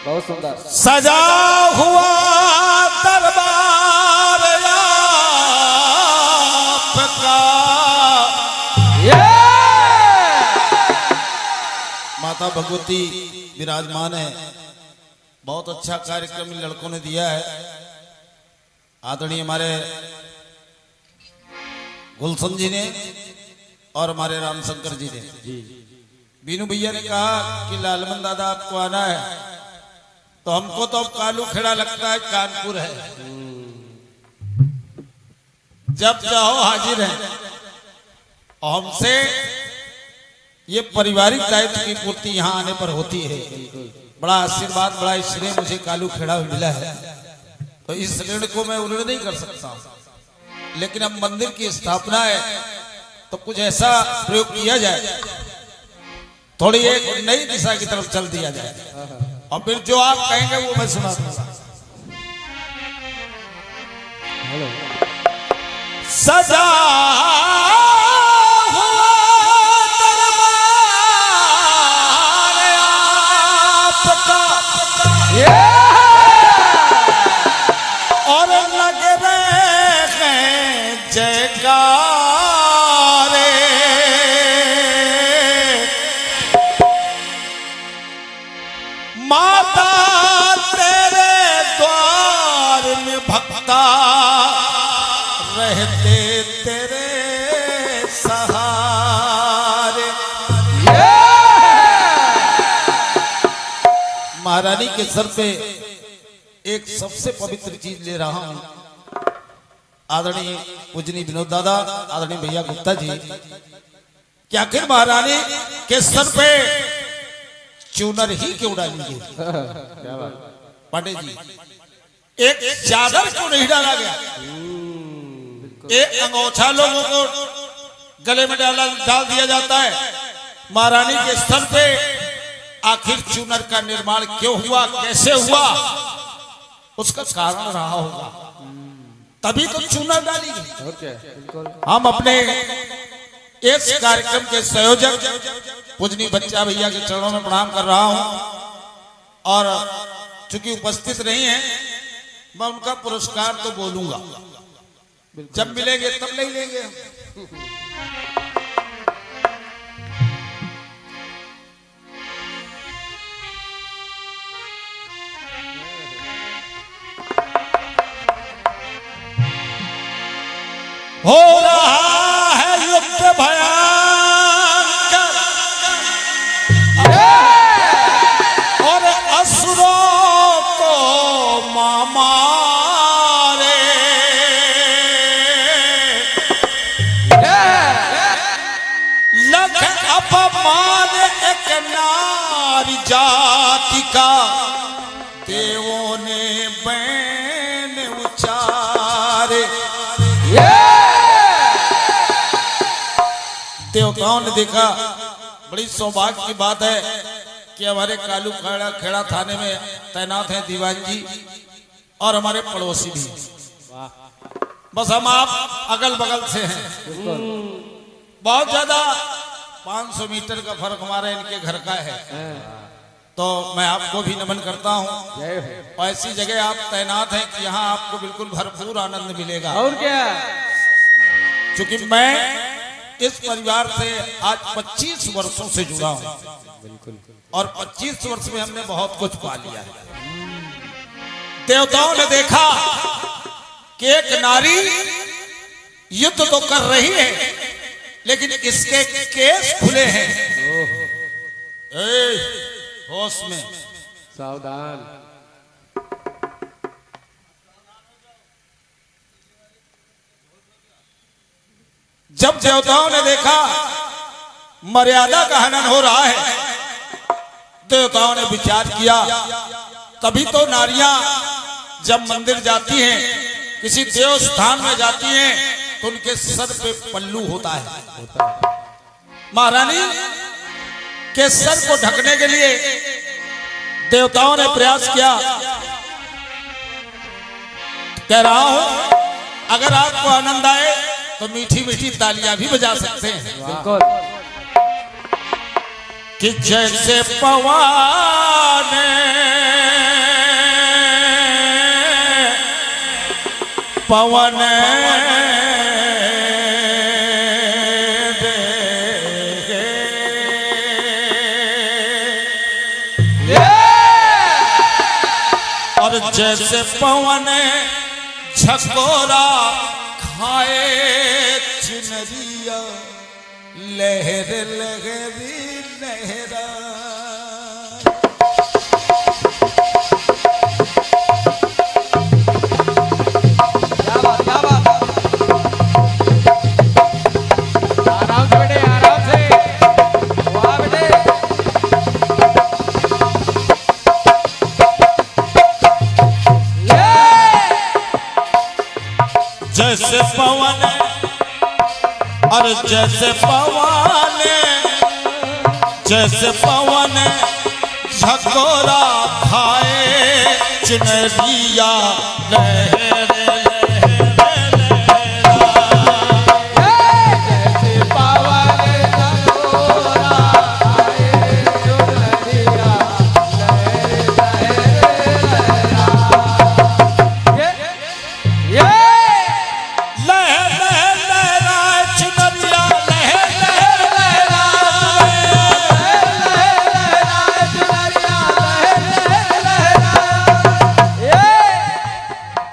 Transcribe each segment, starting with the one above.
बहुत सुंदर सजा हुआ दरबार आपका। माता भगवती विराजमान है। बहुत अच्छा कार्यक्रम इन लड़कों ने दिया है। आदरणीय हमारे गुलशन जी ने और हमारे रामशंकर जी ने। बीनू भैया ने कहा कि लालमन दादा आपको आना है, तो हमको तो अब कालू खेड़ा लगता है कानपुर है। जब चाहो हाजिर है। और हमसे ये पारिवारिक दायित्व की पूर्ति यहाँ आने पर होती है। बड़ा आशीर्वाद, बड़ा श्रेय मुझे कालू खेड़ा में मिला है, तो इस ऋण को मैं उऋण नहीं कर सकता। लेकिन अब मंदिर की स्थापना है तो कुछ ऐसा प्रयोग किया जाए, थोड़ी एक नई दिशा की तरफ चल दिया जाए, और फिर जो आप कहेंगे वो मैं सुना दूंगा। सजा हुआ दरबार आपका और लग रहे हैं जयकारे। माता तेरे द्वार में भक्ता रहते तेरे सहारे। महारानी के सर पे एक सबसे पवित्र चीज ले रहा हूं। आदरणीय पूजनी विनोद दादा, आदरणीय भैया गुप्ता जी, क्या आखिर महारानी के सर पे चूनर ही क्यों डालेंगे? पांडे जी, एक चादर क्यों नहीं डाला गया? एक अंगोछा लोगों को गले में डाल दिया जाता है। महारानी के स्तर पे आखिर चूनर का निर्माण क्यों हुआ, कैसे हुआ? उसका कारण रहा होगा, तभी तो चूनर डाली गई। हम अपने इस कार्यक्रम के संयोजक पूजनी बच्चा भैया के चरणों में प्रणाम कर रहा हूं, और चूंकि उपस्थित नहीं है, मैं उनका पुरस्कार तो बोलूंगा, जब मिलेंगे तब नहीं लेंगे। हो रहा है युद्ध भयंकर और असुरों को मारे। लख अपमान एक नारी जाति का, देवों ने बैन उचारे। देवताओं ने देखा, बड़ी सौभाग्य की बात है कि हमारे कालू खेड़ा थाने में तैनात हैं दीवान जी और हमारे पड़ोसी भी। बस हम आप अगल बगल से हैं, बहुत ज्यादा 500 मीटर का फर्क हमारे इनके घर का है। तो मैं आपको भी नमन करता हूँ। और ऐसी जगह आप तैनात हैं कि यहाँ आपको बिल्कुल भरपूर आनंद मिलेगा। और क्या, क्योंकि मैं इस परिवार से आज 25 वर्षों से जुड़ा हूं, और 25 वर्ष में हमने बहुत कुछ पा लिया है। देवताओं ने देखा कि एक नारी युद्ध तो कर रही है, लेकिन इसके केस खुले हैं। होश में, सावधान। जब देवताओं ने देखा मर्यादा का हनन हो रहा है, देवताओं ने विचार किया तभी तो नारियां जब मंदिर जाती हैं, किसी देव स्थान में जाती हैं, तो उनके सर पे पल्लू होता है। महारानी के सर को ढकने के लिए देवताओं ने प्रयास किया। कह रहा हूं, अगर आपको आनंद आए तो मीठी मीठी तालियां भी बजा सकते हैं। बिल्कुल। कि जैसे पवन पवन और जैसे पवन झकोरा खाए चुनरिया लहर लहरी लहरा। क्या बात, क्या बात। आराम से बेटे, आराम से। वाह बेटे। जैसे पवन और जैसे पवन जैसे पवन झकोरा खाए चुनरिया लहर जैसे पवन झकोरा खाए चुनरिया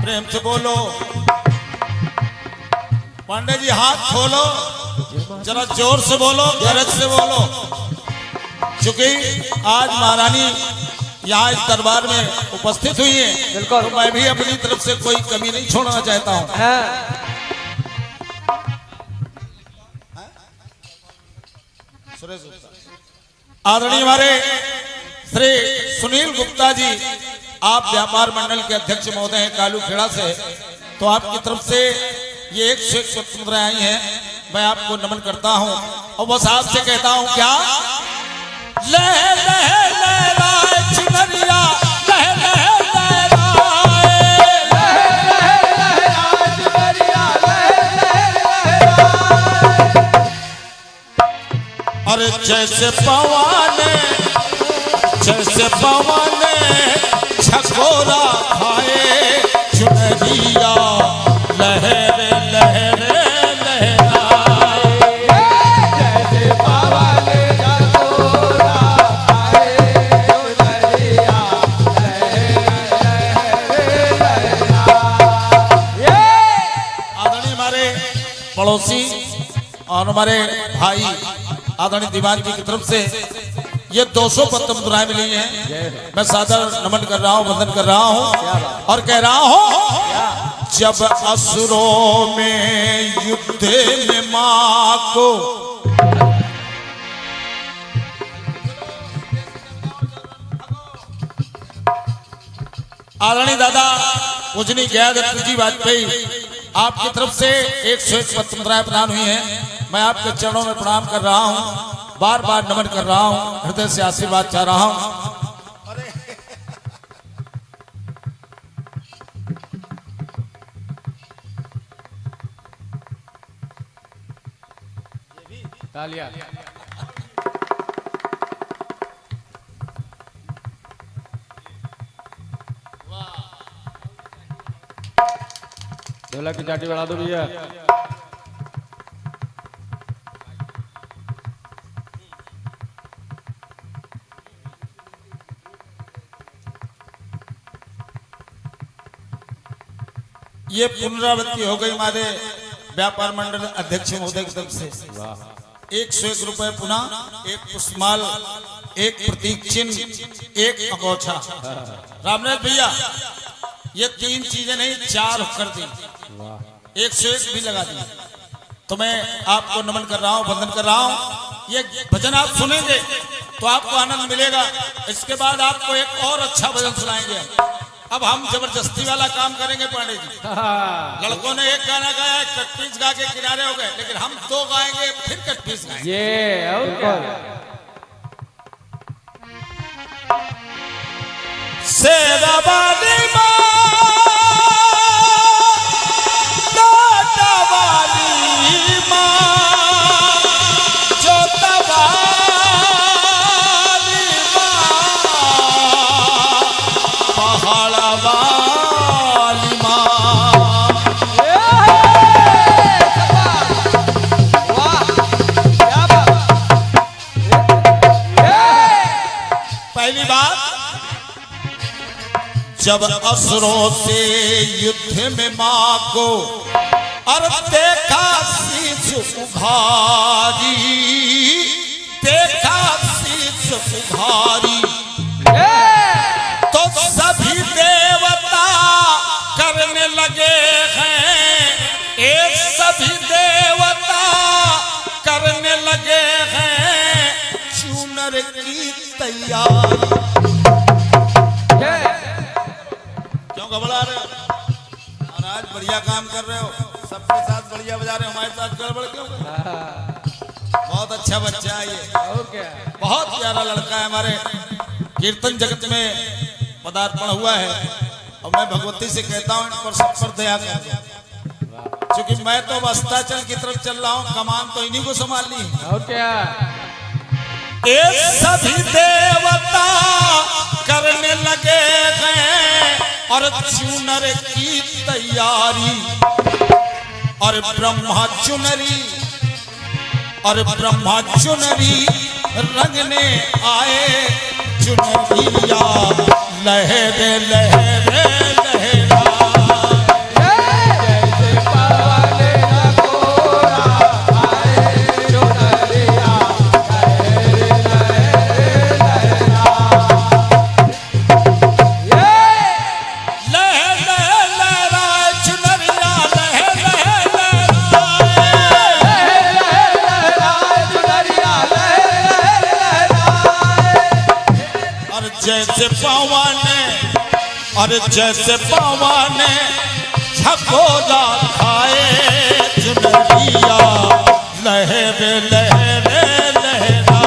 प्रेम से बोलो। पांडे जी हाथ खोलो, जरा जोर से बोलो, गरज से बोलो। क्योंकि आज महारानी यहाँ इस दरबार में उपस्थित हुई है, बिल्कुल। तो मैं भी अपनी तरफ से कोई कमी नहीं छोड़ना चाहता हूँ। आदरणीय हमारे श्री सुनील गुप्ता जी, आप व्यापार मंडल के अध्यक्ष महोदय हैं कालू खेड़ा से, तो आपकी तरफ से ये 101 स्वतंत्रता आई हैं, मैं आपको नमन करता हूं और बस आपसे कहता हूं क्या, लह लह लहराए चुनरिया, लह लह लहराए, और जैसे पवन झकोरा खाए चुनरिया लहर लहर लहराए। जैसे पवन झकोरा खाए चुनरिया आदरणीय हमारे पड़ोसी और हमारे भाई आदरणीय दीवान जी की तरफ से ये 200 पत्र मुद्राएं मिली हैं। मैं सादर नमन कर रहा हूँ, वंदन कर रहा हूँ और कह रहा हूँ, जब असुरों में युद्ध में माँ को आदरणीय दादा पूजनी गया दत्त जी वाजपेयी, आपकी तरफ से 101 पत्र मुद्राएं प्रदान हुई हैं। मैं आपके चरणों में प्रणाम कर रहा हूँ, बार बार नमन कर रहा हूं, हृदय से आशीर्वाद चाह रहा हूं। तालियां। ढोलक की चाटी बढ़ा दो भैया। ये पुनरावृत्ति हो गई हमारे व्यापार मंडल अध्यक्ष महोदय की तरफ से। 101 रुपए पुनः, एक पुष्पमाल, एक प्रतीक चिन्ह, एक अंगोछा। रामनाथ भैया ये 3 चीजें नहीं 4 कर दी, 101 भी लगा दी। तो मैं आपको नमन कर रहा हूं, वंदन कर रहा हूं। ये भजन आप सुनेंगे तो आपको आनंद मिलेगा। इसके बाद आपको एक और अच्छा भजन सुनाएंगे। अब हम जबरदस्ती वाला काम करेंगे पांडे जी। लड़कों ने एक गाना गाया, कटपीस गा के किनारे हो गए, लेकिन हम दो गाएंगे फिर कटपीस गाएंगे। ये और क्या? शेरा वाली माँ, लाडा वाली माँ, जोता वाली माँ, पहाड़ा वाली माँ। वाह, क्या बात! पहली बात, जब असुरों से युद्ध में मां को और देखा शीश उघारी, देखा शीश उघारी, तो सभी देवता करने लगे हैं, एक सभी देवता करने लगे हैं चूनर की तैयारी। घबरा रहे हो और आज बढ़िया काम कर रहे हो, सबके साथ बढ़िया बजा रहे हो, हमारे साथ गड़बड़ क्यों? बहुत अच्छा बच्चा है ये, और क्या? बहुत प्यारा लड़का है। हमारे कीर्तन जगत में पदार्पण हुआ है और मैं भगवती से कहता हूँ इन पर सब पर दया कर, क्योंकि मैं तो अस्ताचल की तरफ चल रहा हूँ, कमान तो इन्हीं को संभालनी है। और क्या? ये सभी देवता करने लगे हैं और चुनर की तैयारी, और ब्रह्मा चुनरी, और ब्रह्मा चुनरी रंगने आए, चुनरिया लहरे लहरे लहरा, जैसे पवन लकोरा आए, चुनरिया जैसे पवन, और जैसे पवन झकोरा खाए, चुनरिया लहरे लहरे लहरा,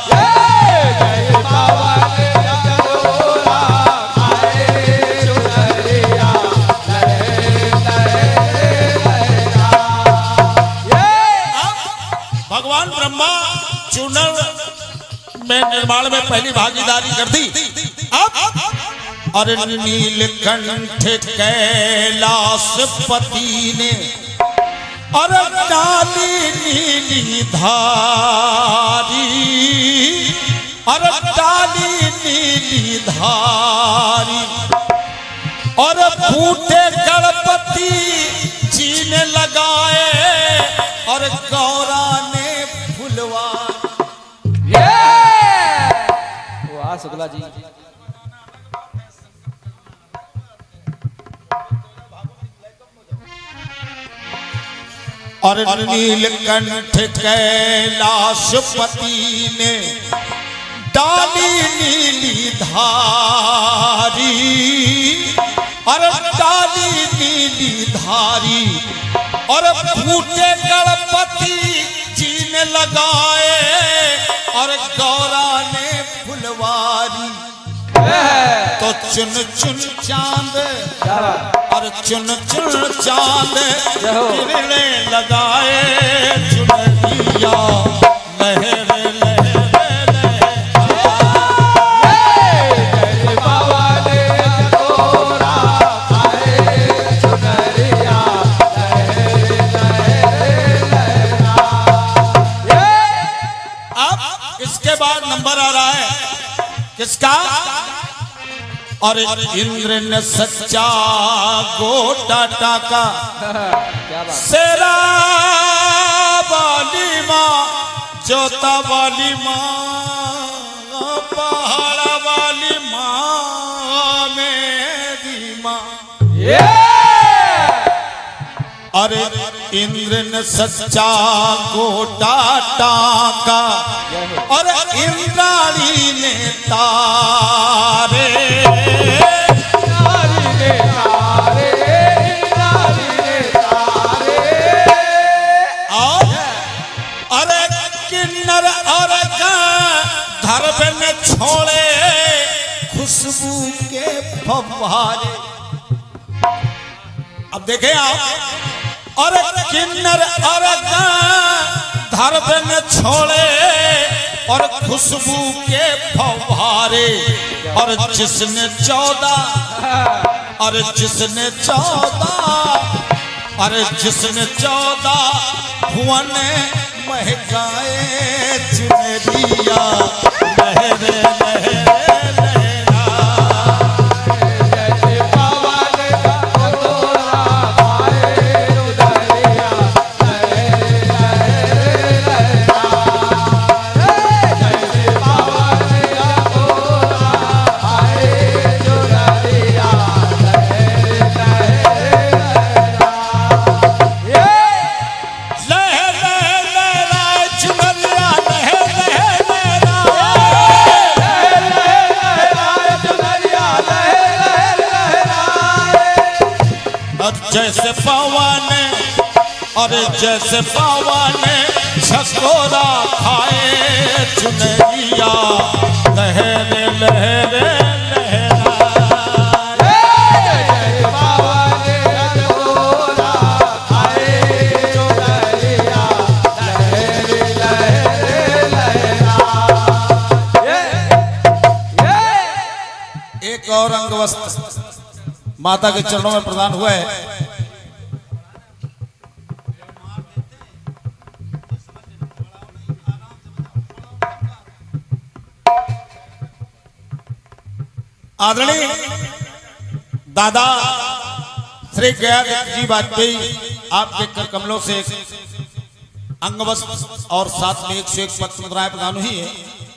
जैसे पवन लकोरा आए, चुनरिया भगवान ब्रह्मा चुनर में निर्माण में पहली भागीदारी कर दी। अब और नीलकंठ कैलाशपति ने और डाली नीली धारी, और डाली नीली धारी, और फूटे गणपति जी ने लगाए, और गौरा ने फुलवा। वाह शुक्ला जी, और नीलकंठ कैलाशपति ने डाली नीली धारी, और डाली नीली धारी, और फूटे गणपति जी ने लगाए, और गौरा ने फुलवारी। तो चुन चुन चांद, और चुन चुन चांद किरने लगाए, चुनरिया लहरे लहरे जैसे पवन लकोरा आए, चुनरिया अब इसके बाद नंबर आ रहा है किसका? और इंद्र ने सच्चा गोटा टाका, क्या बात! शेरा वाली माँ, जोता वाली माँ, पहाड़ा वाली माँ, मेरी माँ। अरे इंद्र ने सच्चा गोटा टाका और इंद्राणी ने तारे अरे किन्नर और धर्म ने छोड़े खुशबू के फव्वारे। अब देखें आप और किन्नर और धर्म ने छोड़े और खुशबू के फव्वारे। और जिसने 14 और जिसने 14 भुवन महकाए चुनरिया लहरे लहरे जैसे पवन और जैसे पवन छकोरा खाए चुनरिया लहरे लहरे एक और अंग वस्त्र माता के चरणों में प्रदान हुआ है। आदरणीय दादा श्री गयादत्त जी वाजपेयी आपके कर कमलों से अंगवस्त्र और साथ में 101 पत्र मुद्राएं प्रदान हुई है।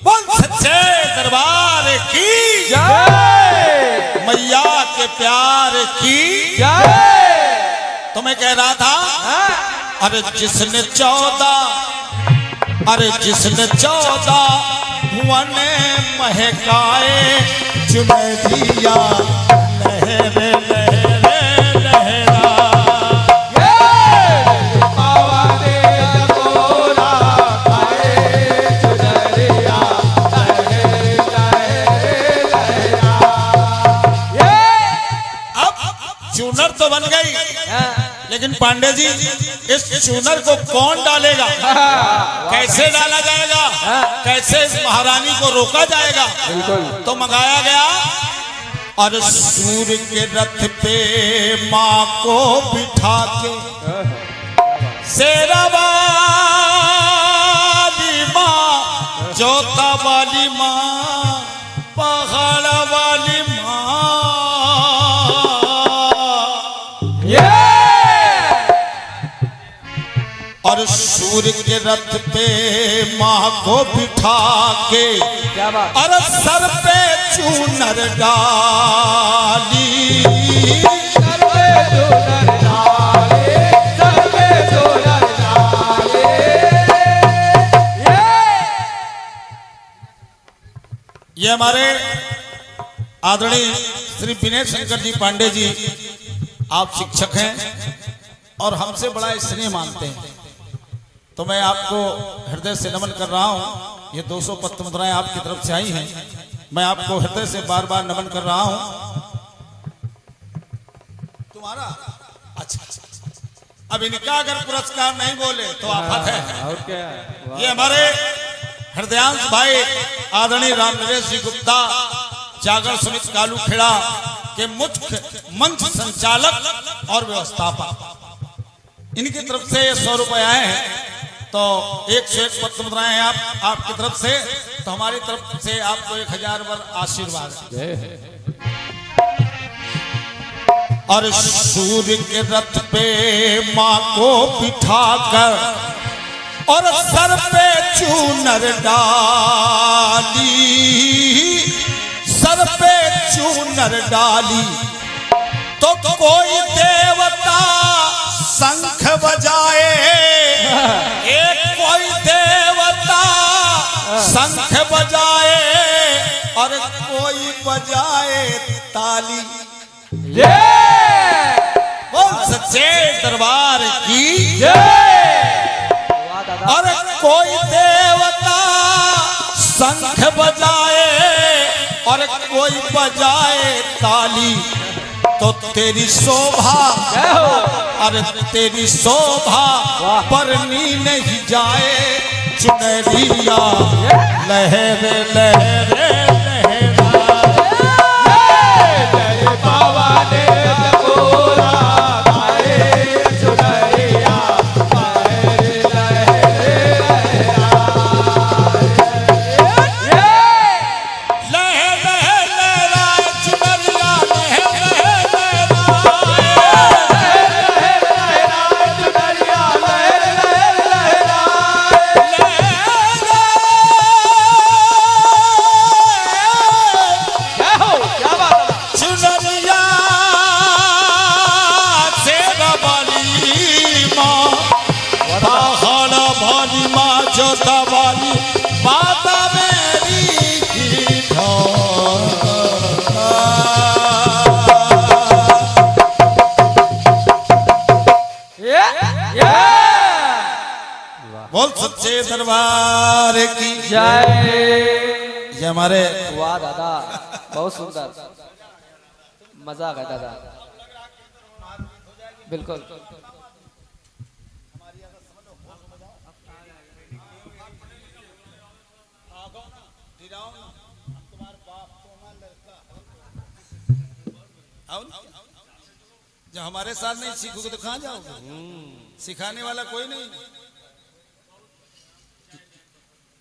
बोल सच्चे दरबार की जय, मैया के प्यार की जय। तो मैं कह रहा था अरे जिसने 14 भुवन महकाए चुनरिया लहरे लहरे लहरा चूनर तो बन गई, लेकिन पांडे जी इस चूनर को कौन डालेगा, कैसे डाला जाएगा, कैसे इस महारानी को रोका जाएगा। तो मंगाया गया और सूर्य के रथ पे माँ को बिठा के शेरा वाली माँ, जोता वाली माँ, पहाड़ वाली माँ, और सूर्य के रथ पे माँ को बिठा के और सर पे चूनर डाली, सर पे चूनर डाले, सर पे चूनर डाले। ये हमारे आदरणीय श्री विनय शंकर जी पांडे जी, आप शिक्षक हैं और हमसे बड़ा स्नेह मानते हैं, तो मैं आपको हृदय से नमन कर रहा हूं। ये 200 पत्र मुद्राएं आपकी तरफ से आई हैं, मैं आपको हृदय से बार बार नमन कर रहा हूं। तुम्हारा अच्छा, अब इनका अगर पुरस्कार नहीं बोले तो आफत है। और क्या? ये हमारे हृदयांश भाई आदरणीय रामनरेश जी गुप्ता, जागरण समिति कालू खेड़ा के मुख्य मंच संचालक और व्यवस्थापक, इनकी तरफ से 100 रुपए आए हैं। तो 101 पत्र मुद्राएं हैं आपकी तरफ से, तो हमारी तरफ से आपको 1000 बार आशीर्वाद है। और सूर्य के रथ पे माँ को बिठाकर और सर पे चूनर डाली, सर पे चूनर डाली, तो कोई देवता शंख बजाए एक कोई देवता शंख बजाए और कोई बजाए ताली। बोल सच्चे दरबार की और कोई देवता शंख बजाए और कोई बजाए ताली। तो तेरी शोभा अरे तेरी शोभा परनी नहीं जाए चुनरिया लहर लहर बोल सच्चे दरबार की जय। ये हमारे वाह दादा बहुत सुंदर मजा आ गया दादा बिल्कुल। जब हमारे साथ नहीं सीखोगे तो कहाँ जाओगे? सिखाने वाला कोई नहीं।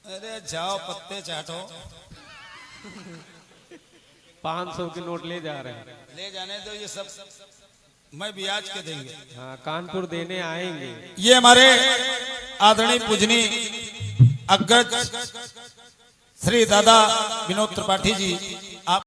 अरे जाओ पत्ते चाटो। 500 के नोट ले जा रहे हैं। ले जाने दो, ये सब मैं ब्याज के देंगे। हाँ कानपुर देने आएंगे। ये हमारे आदरणीय पूजनी अग्रज श्री दादा विनोद त्रिपाठी जी